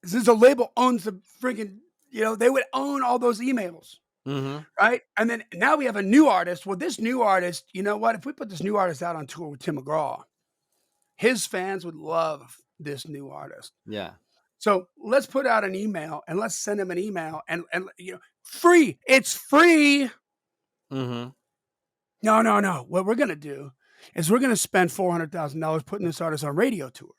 Since the label owns the freaking, they would own all those emails, Mm-hmm. right? And then now we have a new artist. Well, this new artist, you know what? If we put this new artist out on tour with Tim McGraw, his fans would love this new artist. Yeah. So let's put out an email and let's send him an email and free. It's free. Mm-hmm. No. What we're gonna do is we're gonna spend $400,000 putting this artist on radio tour,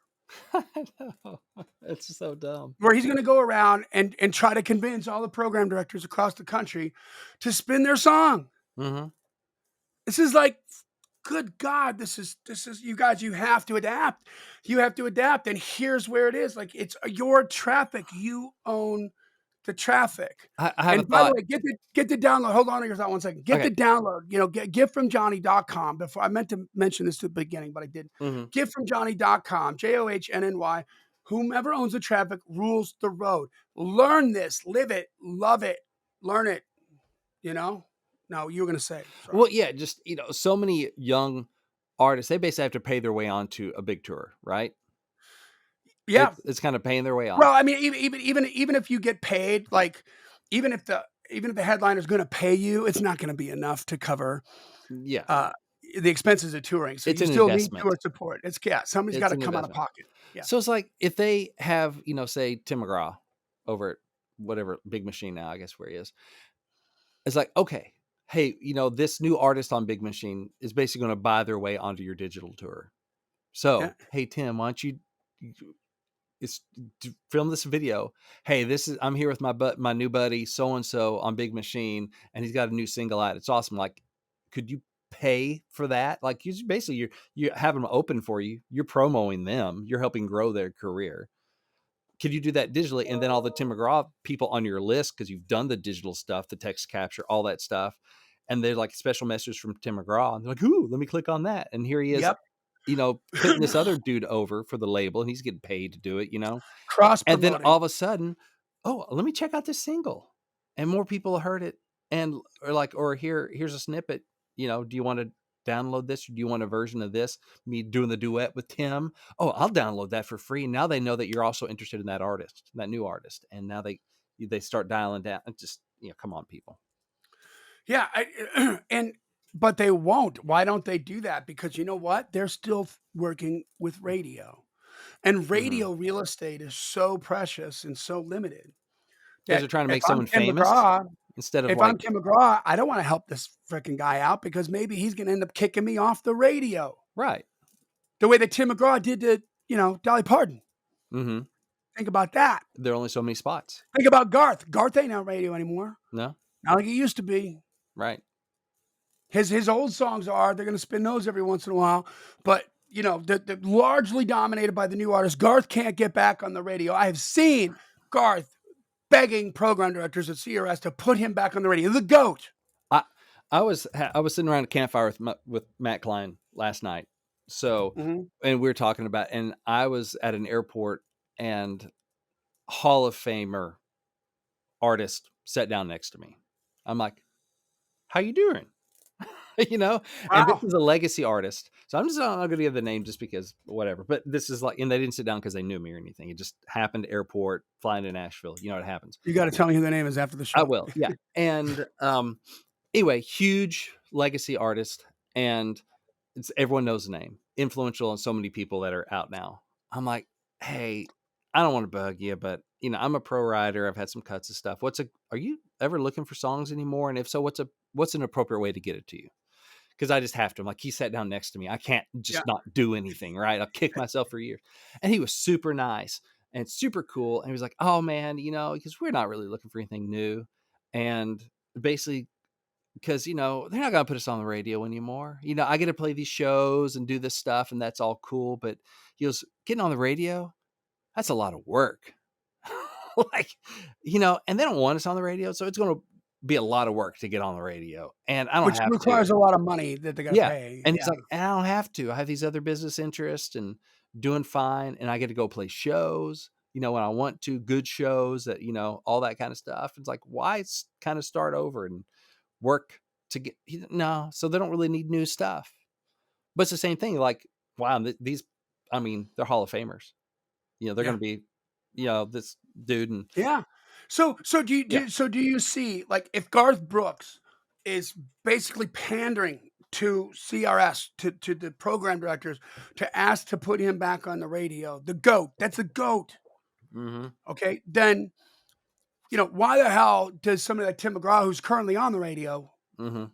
I know. It's so dumb. where he's gonna go around and try to convince all the program directors across the country to spin their song. Mm-hmm. This is like, good God, this is you guys. You have to adapt. You have to adapt. And here's where it is. Like, it's your traffic. You own the traffic. I have a And by the thought. way, get the download. Hold on to your thought 1 second. Get Okay. the download. Get giftfromjohnny.com. Before I meant to mention this at the beginning, but I didn't. Mm-hmm. Giftfromjohnny.com. JOHNNY. Whomever owns the traffic rules the road. Learn this. Live it. Love it. Learn it. No, you were going to say. Sorry. Well, yeah, just so many young artists, they basically have to pay their way onto a big tour, right? Yeah. It's kind of paying their way on. Well, I mean, even if you get paid, like even if the headliner is going to pay you, it's not going to be enough to cover Yeah. the expenses of touring. So It's you an still need investment. tour support. Somebody's It's got to an come out of investment. pocket. Yeah. So it's like if they have, say Tim McGraw over at whatever Big Machine now, I guess where he is. It's like, okay, hey, this new artist on Big Machine is basically going to buy their way onto your digital tour. So, Yeah. hey Tim, why don't you film this video? Hey, I'm here with my new buddy so and so on Big Machine, and he's got a new single out. It's awesome. Like, could you pay for that? Like, you have them open for you. You're promoting them. You're helping grow their career. Could you do that digitally? And then all the Tim McGraw people on your list, because you've done the digital stuff, the text capture, all that stuff, and they're like special message from Tim McGraw, and they're like, "Ooh, let me click on that," and here he is. Yep. Putting this other dude over for the label, and he's getting paid to do it, Cross and then promoting. all of a sudden, oh, let me check out this single, and more people heard it, and here's a snippet. Do you want to download this, or do you want a version of this? Me doing the duet with Tim. Oh, I'll download that for free. Now they know that you're also interested in that artist, that new artist, and now they start dialing down. Just come on, people. Yeah. But they won't. Why don't they do that? Because you know what? They're still working with radio. And radio real estate is so precious and so limited You guys that are trying to if make I'm someone Tim famous McGraw, instead of if I'm Tim McGraw, I don't want to help this freaking guy out because maybe he's going to end up kicking me off the radio. right. The way that Tim McGraw did to, Dolly Parton. Mm-hmm. Think about that. There are only so many spots. Think about Garth. Garth ain't on radio anymore. No, Not like he used to be. right. His old songs are, they're going to spin those every once in a while, but they're largely dominated by the new artists. Garth can't get back on the radio. I have seen Garth begging program directors at CRS to put him back on the radio. The GOAT. I I was sitting around a campfire with Matt Klein last night. So, Mhm. and we were talking about, and I was at an airport, and Hall of Famer artist sat down next to me. I'm like, "How you doing?" And this Wow. is a legacy artist. So I'm not going to give the name just because whatever. But this is like, and they didn't sit down because they knew me or anything. It just happened airport, flying to Nashville. You know what happens. You got to tell me who the name is after the I show. will, yeah. And anyway, huge legacy artist, and everyone knows the name, influential on so many people that are out now. I'm like, hey, I don't want to bug you, but I'm a pro writer. I've had some cuts of stuff. Are you ever looking for songs anymore? And if so, what's an appropriate way to get it to you? Because I just have to. I'm like, he sat down next to me. I can't Yeah. just not do anything, right? I'll kick myself for years. And he was super nice and super cool. And he was like, oh man, because we're not really looking for anything new. And basically, because they're not gonna put us on the radio anymore. I get to play these shows and do this stuff, and that's all cool. But he goes, getting on the radio, that's a lot of work. Like, and they don't want us on the radio, so it's gonna be a lot of work to get on the radio. And I don't Which have to. requires a lot of money that they got to Yeah. pay. And he's Yeah. like, and I don't have to. I have these other business interests and doing fine. And I get to go play shows, when I want to, good shows that, all that kind of stuff. It's like, why kind of start over and work to get, no. So they don't really need new stuff. But it's the same thing. Like, wow, they're Hall of Famers. They're Yeah. going to be, this dude. And Yeah. So yeah. do you see, like, if Garth Brooks is basically pandering to CRS, to the program directors, to ask to put him back on the radio, the GOAT, that's the GOAT. Mm-hmm. Okay. Then, why the hell does somebody like Tim McGraw, who's currently on the radio, Mm-hmm.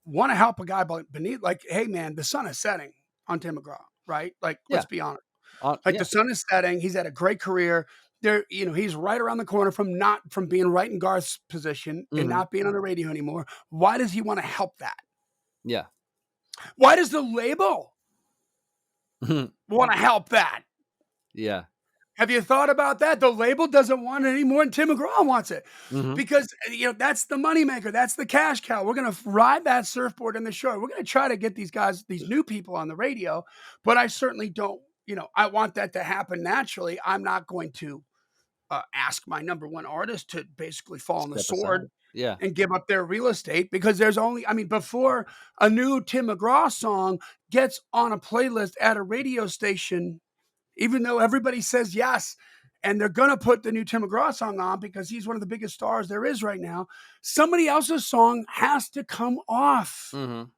want to help a guy beneath? Like, hey man, the sun is setting on Tim McGraw, right? Like, Yeah. let's be honest. Like, Yeah. the sun is setting. He's had a great career. There, he's right around the corner from being right in Garth's position and Mm-hmm. not being on the radio anymore. Why does he want to help that? Yeah. Why does the label want to help that? Yeah. Have you thought about that? The label doesn't want it anymore, and Tim McGraw wants it Mm-hmm. because that's the moneymaker. That's the cash cow. We're gonna ride that surfboard in the show. We're gonna try to get these new people on the radio, but I certainly don't. I want that to happen naturally. I'm not going to ask my number one artist to basically fall on the Step sword aside. Yeah. and give up their real estate, because there's only, before a new Tim McGraw song gets on a playlist at a radio station, even though everybody says yes, and they're going to put the new Tim McGraw song on because he's one of the biggest stars there is right now, somebody else's song has to come off Mm-hmm.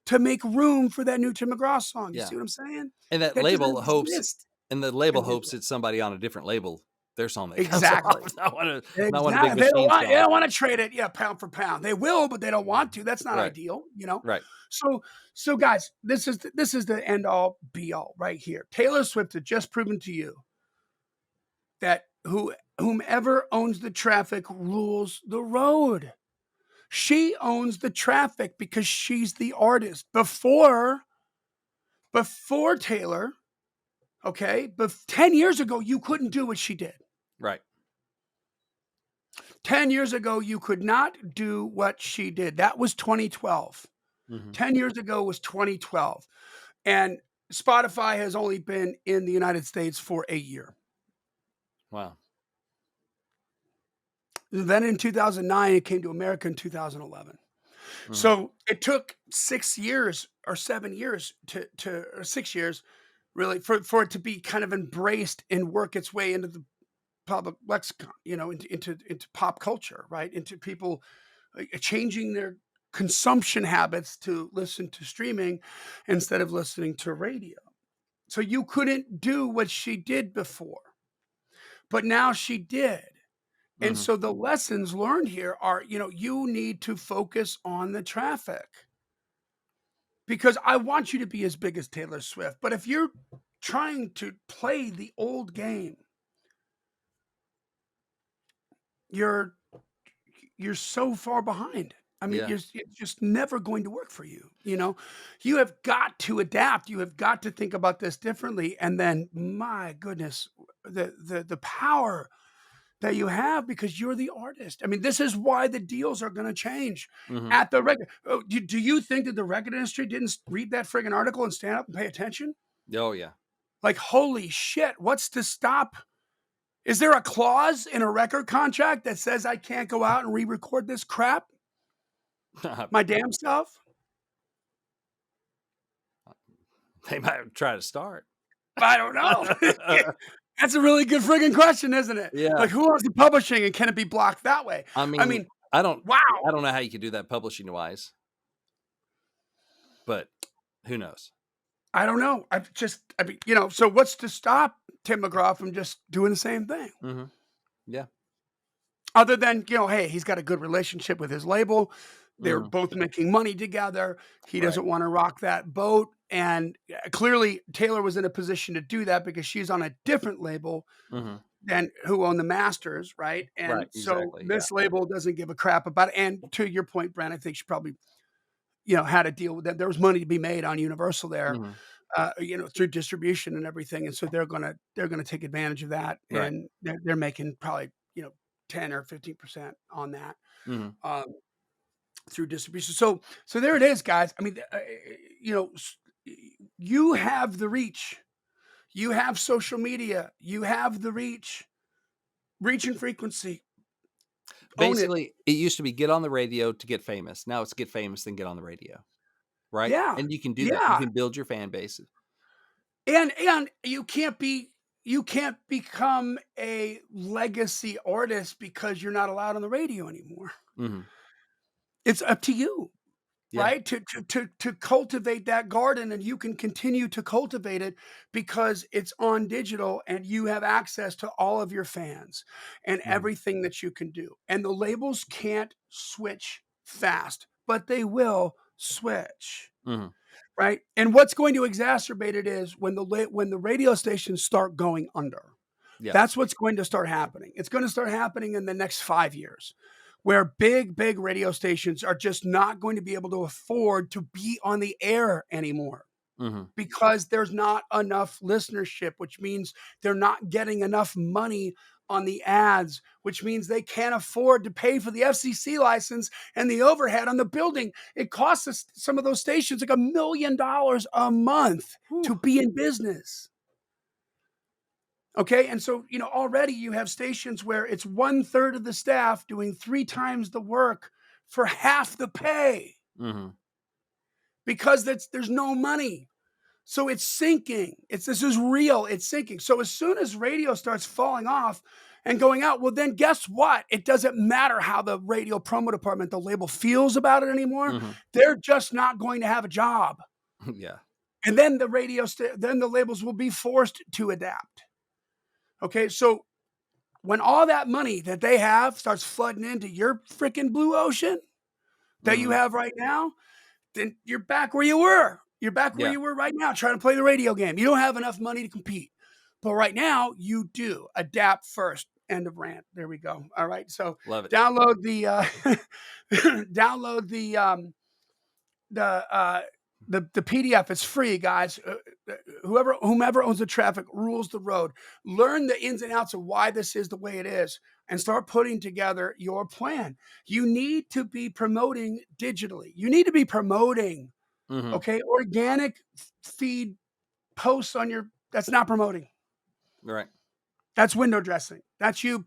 to make room for that new Tim McGraw song. You Yeah. see what I'm saying? And that That label doesn't hopes, exist. and the label hopes it's somebody on a different label, their song that comes Exactly. off, not one of Big Exactly. They Machine don't songs. want to trade it, pound for pound. They will, but they don't want to. That's not Right. ideal, Right. So guys, this is the end all be all right here. Taylor Swift has just proven to you that whomever owns the traffic rules the road. She owns the traffic because she's the artist. Before Taylor, okay, but 10 years ago, you couldn't do what she did. Right. 10 years ago, you could not do what she did. That was 2012. Mm-hmm. 10 years ago was 2012. And Spotify has only been in the United States for a year. Wow. Then in 2009, it came to America in 2011. Mm-hmm. So it took 6 years or 7 years or 6 years, really, for it to be kind of embraced and work its way into the public lexicon, into pop culture, right? Into people changing their consumption habits to listen to streaming instead of listening to radio. So you couldn't do what she did before, but now she did. And Mm-hmm. so the lessons learned here are, you need to focus on the traffic, because I want you to be as big as Taylor Swift. But if you're trying to play the old game, you're so far behind. I mean, Yeah. it's just never going to work for you. You have got to adapt. You have got to think about this differently. And then, my goodness, the power that you have because you're the artist. I mean, this is why the deals are going to change Hmm. at the record. Oh, do you think that the record industry didn't read that friggin' article and stand up and pay attention? Oh yeah. Like, holy shit, what's to stop? Is there a clause in a record contract that says I can't go out and re-record this crap? My damn self? They might try to start. I don't know. That's a really good friggin' question, isn't it? Yeah. Like, who owns the publishing and can it be blocked that way? I I mean, mean, I don't wow. know how you could do that publishing wise, but who knows? I don't know. So what's to stop Tim McGraw from just doing the same thing? Hmm. Yeah. Other than, hey, he's got a good relationship with his label. They're Mhm. both making money together. He Right. doesn't want to rock that boat. And clearly Taylor was in a position to do that because she's on a different label Hmm. than who own the masters, right? And Right, so exactly, this label doesn't give a crap about it. And to your point, Brent, I think she probably, had to deal with that. There was money to be made on Universal there, Hmm. through distribution and everything. And so they're gonna take advantage of that. Right. And they're making probably, 10 or 15% on that. Hmm. Through distribution. So there it is, guys. I mean, you have the reach. You have social media. You have the reach and frequency. Own it. Basically, it used to be get on the radio to get famous. Now it's get famous, then get on the radio, right? Yeah. And you can do that. You Yeah. can build your fan base. And you can't become a legacy artist because you're not allowed on the radio anymore. Hmm. It's up to you. Yeah. Right? To cultivate that garden, and you can continue to cultivate it because it's on digital and you have access to all of your fans and Mhm. everything that you can do. And the labels can't switch fast, but they will switch. Mhm. Right? And what's going to exacerbate it is when the radio stations start going under. Yeah. That's what's going to start happening. It's going to start happening in the next 5 years, where big radio stations are just not going to be able to afford to be on the air anymore Mhm. because there's not enough listenership, which means they're not getting enough money on the ads, which means they can't afford to pay for the FCC license and the overhead on the building. It costs us, some of those stations, like $1 million a month to be in business. Okay. And so, already you have stations where it's 1/3 of the staff doing 3 times the work for half the pay Mhm. because there's no money. So it's sinking. This is real. It's sinking. So as soon as radio starts falling off and going out, well, then guess what? It doesn't matter how the radio promo department, the label, feels about it anymore. Mhm. They're just not going to have a job. Yeah. And then then the labels will be forced to adapt. Okay, so when all that money that they have starts flooding into your freaking blue ocean that you Mhm. have right now, then you're back where you were. You're back where Yeah. you were right now, trying to play the radio game. You don't have enough money to compete. But right now, you do. Adapt first. End of rant. There we go. All right. So Love it. download the download the PDF. It's free, guys. Whomever owns the traffic rules the road. Learn the ins and outs of why this is the way it is and start putting together your plan. You need to be promoting digitally. You need to be promoting, Mhm. okay, organic feed posts that's not promoting. Right. That's window dressing. That's you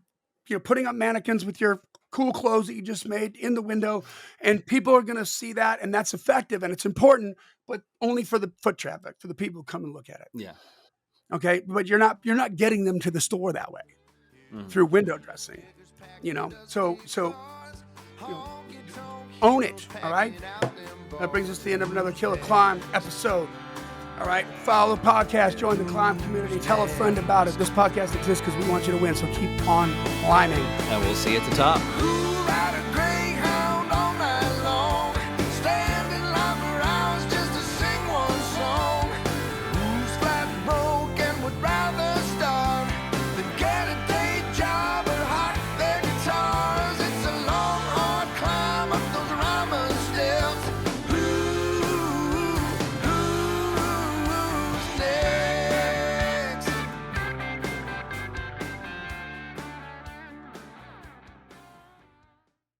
putting up mannequins with your cool clothes that you just made in the window, and people are going to see that, and that's effective and it's important, but only for the foot traffic, for the people who come and look at it. Yeah. Okay, but you're not getting them to the store that way Mhm. through window dressing. So own it. All right. That brings us to the end of another Kill or Climb episode. All right. Follow the podcast, join the Climb community, tell a friend about it. This podcast exists because we want you to win. So keep on climbing. And we'll see you at the top.